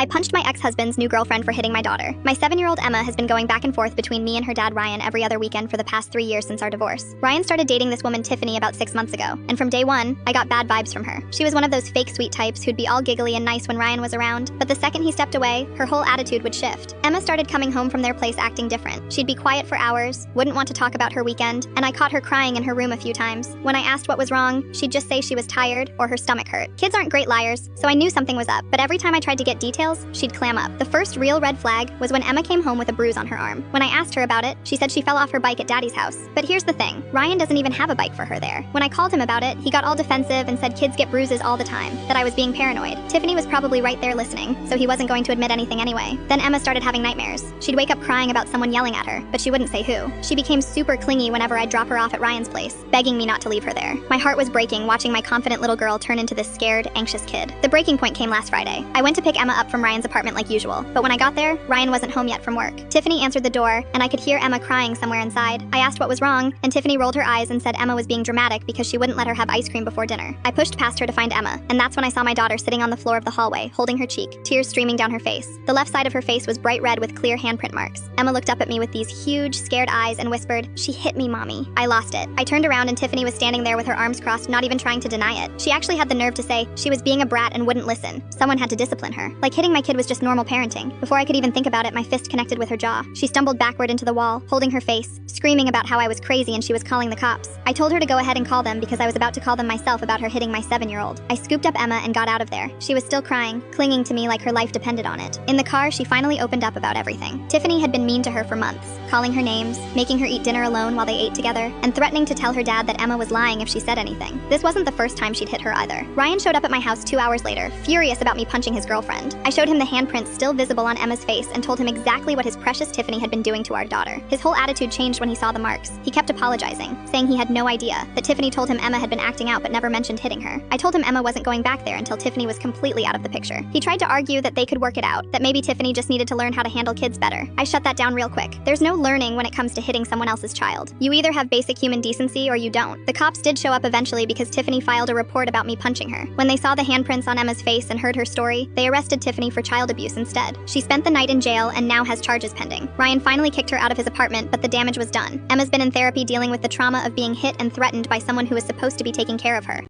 I punched my ex-husband's new girlfriend for hitting my daughter. My 7-year-old Emma has been going back and forth between me and her dad Ryan every other weekend for the past 3 years since our divorce. Ryan started dating this woman Tiffany about 6 months ago, and from day one, I got bad vibes from her. She was one of those fake sweet types who'd be all giggly and nice when Ryan was around, but the second he stepped away, her whole attitude would shift. Emma started coming home from their place acting different. She'd be quiet for hours, wouldn't want to talk about her weekend, and I caught her crying in her room a few times. When I asked what was wrong, she'd just say she was tired or her stomach hurt. Kids aren't great liars, so I knew something was up, but every time I tried to get details, she'd clam up. The first real red flag was when Emma came home with a bruise on her arm. When I asked her about it, she said she fell off her bike at Daddy's house. But here's the thing, Ryan doesn't even have a bike for her there. When I called him about it, he got all defensive and said kids get bruises all the time, that I was being paranoid. Tiffany was probably right there listening, so he wasn't going to admit anything anyway. Then Emma started having nightmares. She'd wake up crying about someone yelling at her, but she wouldn't say who. She became super clingy whenever I'd drop her off at Ryan's place, begging me not to leave her there. My heart was breaking watching my confident little girl turn into this scared, anxious kid. The breaking point came last Friday. I went to pick Emma up from Ryan's apartment like usual, but when I got there, Ryan wasn't home yet from work. Tiffany answered the door, and I could hear Emma crying somewhere inside. I asked what was wrong, and Tiffany rolled her eyes and said Emma was being dramatic because she wouldn't let her have ice cream before dinner. I pushed past her to find Emma, and that's when I saw my daughter sitting on the floor of the hallway, holding her cheek, tears streaming down her face. The left side of her face was bright red with clear handprint marks. Emma looked up at me with these huge, scared eyes and whispered, "She hit me, Mommy." I lost it. I turned around and Tiffany was standing there with her arms crossed, not even trying to deny it. She actually had the nerve to say she was being a brat and wouldn't listen. Someone had to discipline her. Like hitting my kid was just normal parenting. Before I could even think about it, my fist connected with her jaw. She stumbled backward into the wall, holding her face, screaming about how I was crazy and she was calling the cops. I told her to go ahead and call them because I was about to call them myself about her hitting my 7-year-old. I scooped up Emma and got out of there. She was still crying, clinging to me like her life depended on it. In the car, she finally opened up about everything. Tiffany had been mean to her for months, calling her names, making her eat dinner alone while they ate together, and threatening to tell her dad that Emma was lying if she said anything. This wasn't the first time she'd hit her either. Ryan showed up at my house 2 hours later, furious about me punching his girlfriend. I showed him the handprints still visible on Emma's face and told him exactly what his precious Tiffany had been doing to our daughter. His whole attitude changed when he saw the marks. He kept apologizing, saying he had no idea, that Tiffany told him Emma had been acting out but never mentioned hitting her. I told him Emma wasn't going back there until Tiffany was completely out of the picture. He tried to argue that they could work it out, that maybe Tiffany just needed to learn how to handle kids better. I shut that down real quick. There's no learning when it comes to hitting someone else's child. You either have basic human decency or you don't. The cops did show up eventually because Tiffany filed a report about me punching her. When they saw the handprints on Emma's face and heard her story, they arrested Tiffany for child abuse instead. She spent the night in jail and now has charges pending. Ryan finally kicked her out of his apartment, but the damage was done. Emma's been in therapy dealing with the trauma of being hit and threatened by someone who is supposed to be taking care of her.